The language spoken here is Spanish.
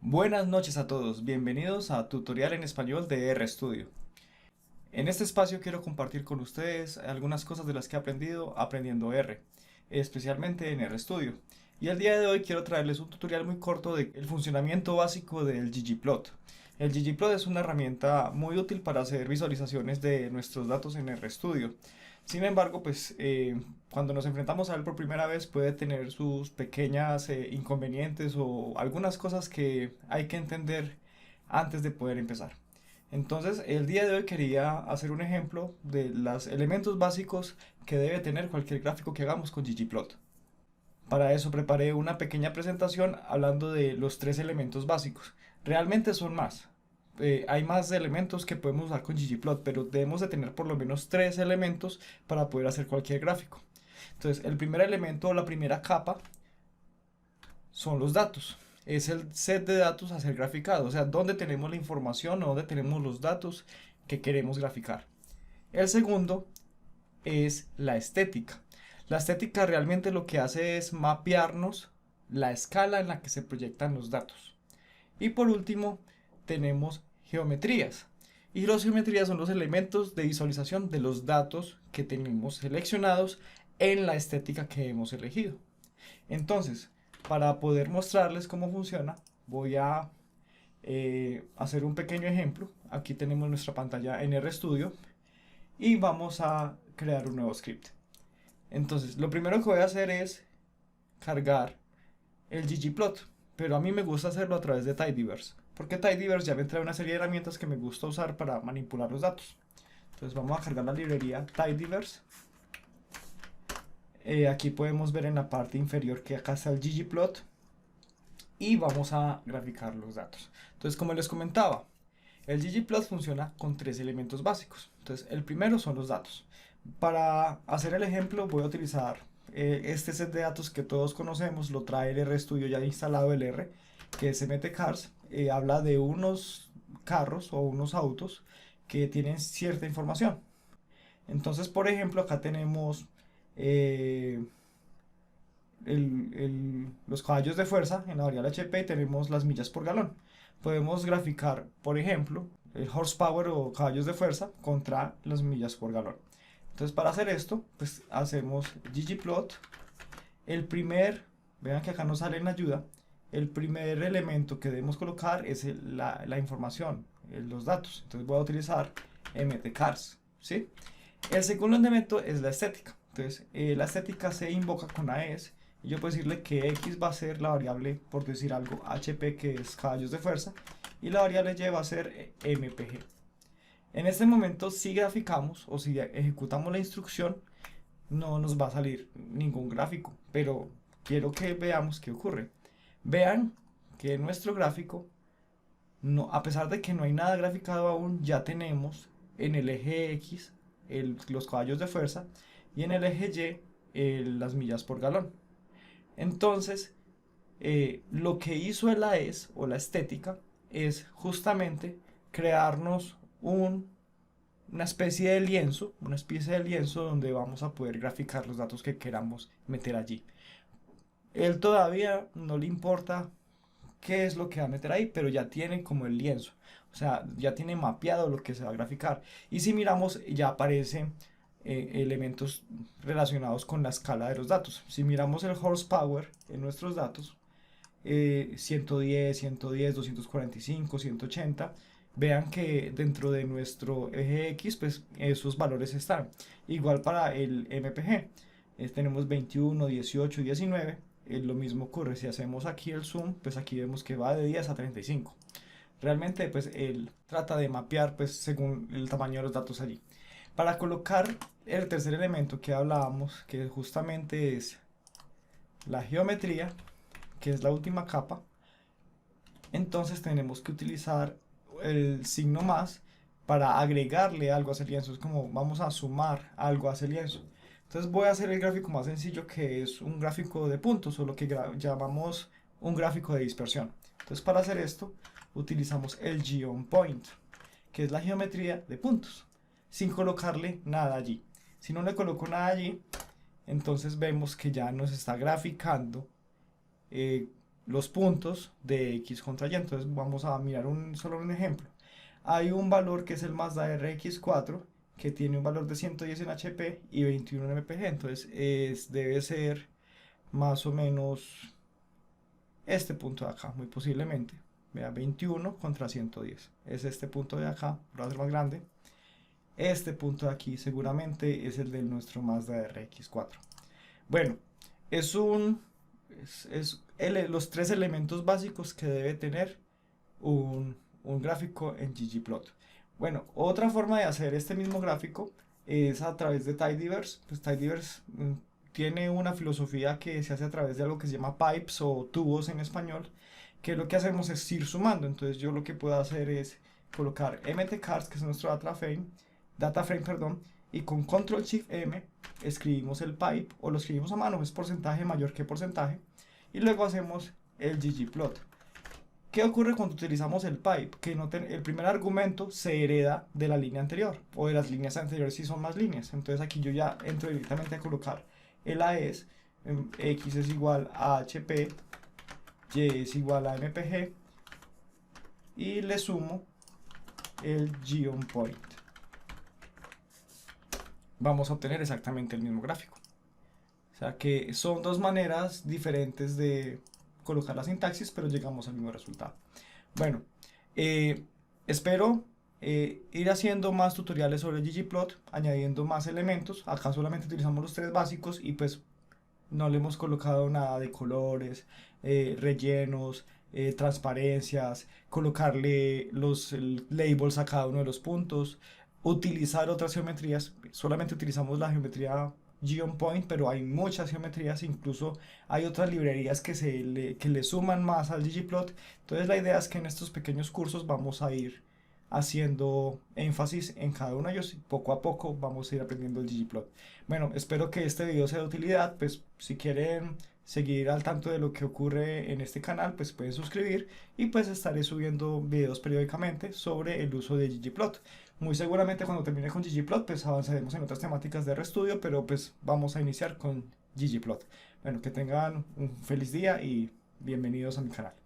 Buenas noches a todos, bienvenidos a Tutorial en Español de RStudio. En este espacio quiero compartir con ustedes algunas cosas de las que he aprendido aprendiendo R, especialmente en RStudio. Y el día de hoy quiero traerles un tutorial muy corto del funcionamiento básico del ggplot. El ggplot es una herramienta muy útil para hacer visualizaciones de nuestros datos en RStudio. Sin embargo, cuando nos enfrentamos a él por primera vez puede tener sus pequeñas inconvenientes o algunas cosas que hay que entender antes de poder empezar. Entonces, el día de hoy quería hacer un ejemplo de los elementos básicos que debe tener cualquier gráfico que hagamos con ggplot. Para eso preparé una pequeña presentación hablando de los tres elementos básicos. Realmente son más. Hay más elementos que podemos usar con ggplot, pero debemos de tener por lo menos tres elementos para poder hacer cualquier gráfico. Entonces, el primer elemento o la primera capa son los datos. Es el set de datos a ser graficado, o sea, dónde tenemos la información o dónde tenemos los datos que queremos graficar. El segundo es la estética. La estética realmente lo que hace es mapearnos la escala en la que se proyectan los datos. Y por último, tenemos geometrías. Y las geometrías son los elementos de visualización de los datos que tenemos seleccionados en la estética que hemos elegido. Entonces, para poder mostrarles cómo funciona, voy a hacer un pequeño ejemplo. Aquí tenemos nuestra pantalla en RStudio y vamos a crear un nuevo script. Entonces, lo primero que voy a hacer es cargar el ggplot, pero a mí me gusta hacerlo a través de Tidyverse, porque Tidyverse ya me trae una serie de herramientas que me gusta usar para manipular los datos. Entonces vamos a cargar la librería Tidyverse. Aquí podemos ver en la parte inferior que acá está el ggplot y vamos a graficar los datos. Entonces, como les comentaba, el ggplot funciona con tres elementos básicos. Entonces, el primero son los datos. Para hacer el ejemplo voy a utilizar este set de datos que todos conocemos, lo trae el RStudio ya instalado el R, que es mtcars. Habla de unos carros o unos autos que tienen cierta información. Entonces, por ejemplo, acá tenemos eh, los caballos de fuerza en la variable HP y tenemos las millas por galón. Podemos graficar, por ejemplo, el horsepower o caballos de fuerza contra las millas por galón. Entonces, para hacer esto, pues hacemos ggplot. Vean que acá nos sale en ayuda, el primer elemento que debemos colocar es la información, los datos. Entonces voy a utilizar mtcars, ¿sí? El segundo elemento es la estética. Entonces, la estética se invoca con AES y yo puedo decirle que X va a ser la variable, por decir algo, HP, que es caballos de fuerza, y la variable Y va a ser MPG. En este momento, si graficamos o si ejecutamos la instrucción, no nos va a salir ningún gráfico, pero quiero que veamos qué ocurre. Vean que en nuestro gráfico, no, a pesar de que no hay nada graficado aún, ya tenemos en el eje X los caballos de fuerza y en el eje Y las millas por galón. Entonces, lo que hizo el AES o la estética es justamente crearnos una especie de lienzo donde vamos a poder graficar los datos que queramos meter allí. Él todavía no le importa qué es lo que va a meter ahí, pero ya tiene como el lienzo. O sea, ya tiene mapeado lo que se va a graficar. Y si miramos, ya aparecen elementos relacionados con la escala de los datos. Si miramos el horsepower en nuestros datos, 110, 110, 245, 180, vean que dentro de nuestro eje X, pues esos valores están. Igual para el MPG, tenemos 21, 18, 19. Lo mismo ocurre si hacemos aquí el zoom, pues aquí vemos que va de 10 a 35. Realmente, pues él trata de mapear, pues según el tamaño de los datos allí. Para colocar el tercer elemento que hablábamos, que justamente es la geometría, que es la última capa, entonces tenemos que utilizar el signo más para agregarle algo a ese lienzo. Es como vamos a sumar algo a ese lienzo. Entonces voy a hacer el gráfico más sencillo, que es un gráfico de puntos, o lo que llamamos un gráfico de dispersión. Entonces, para hacer esto utilizamos el geoPoint, que es la geometría de puntos, sin colocarle nada allí. Si no le coloco nada allí, entonces vemos que ya nos está graficando los puntos de X contra Y. Entonces vamos a mirar solo un ejemplo. Hay un valor que es el Mazda RX4 que tiene un valor de 110 en HP y 21 en MPG. Entonces debe ser más o menos este punto de acá, muy posiblemente. Vea, 21 contra 110. Es este punto de acá, va a ser más grande. Este punto de aquí seguramente es el de nuestro Mazda RX4. Bueno, es los tres elementos básicos que debe tener un gráfico en ggplot. Bueno, otra forma de hacer este mismo gráfico es a través de Tidyverse. Pues Tidyverse tiene una filosofía que se hace a través de algo que se llama pipes o tubos en español, que lo que hacemos es ir sumando. Entonces yo lo que puedo hacer es colocar mtcars, que es nuestro data frame, perdón, y con control shift m escribimos el pipe, o lo escribimos a mano, es porcentaje mayor que porcentaje, y luego hacemos el ggplot. ¿Qué ocurre cuando utilizamos el pipe? Que el primer argumento se hereda de la línea anterior, o de las líneas anteriores si son más líneas. Entonces aquí yo ya entro directamente a colocar el AES, X es igual a HP, Y es igual a MPG, y le sumo el GOnPoint. Vamos a obtener exactamente el mismo gráfico. O sea que son dos maneras diferentes de colocar la sintaxis, pero llegamos al mismo resultado. Bueno, espero ir haciendo más tutoriales sobre ggplot, añadiendo más elementos. Acá solamente utilizamos los tres básicos y pues no le hemos colocado nada de colores, rellenos, transparencias, colocarle los labels a cada uno de los puntos, utilizar otras geometrías. Solamente utilizamos la geometría GeoPoint, pero hay muchas geometrías, incluso hay otras librerías que le suman más al ggplot. Entonces la idea es que en estos pequeños cursos vamos a ir haciendo énfasis en cada uno de ellos y poco a poco vamos a ir aprendiendo el ggplot. Bueno, espero que este video sea de utilidad. Pues si quieren seguir al tanto de lo que ocurre en este canal, pues pueden suscribir, y pues estaré subiendo videos periódicamente sobre el uso de ggplot. Muy seguramente cuando termine con ggplot pues avanzaremos en otras temáticas de RStudio, pero pues vamos a iniciar con ggplot. Bueno, que tengan un feliz día y bienvenidos a mi canal.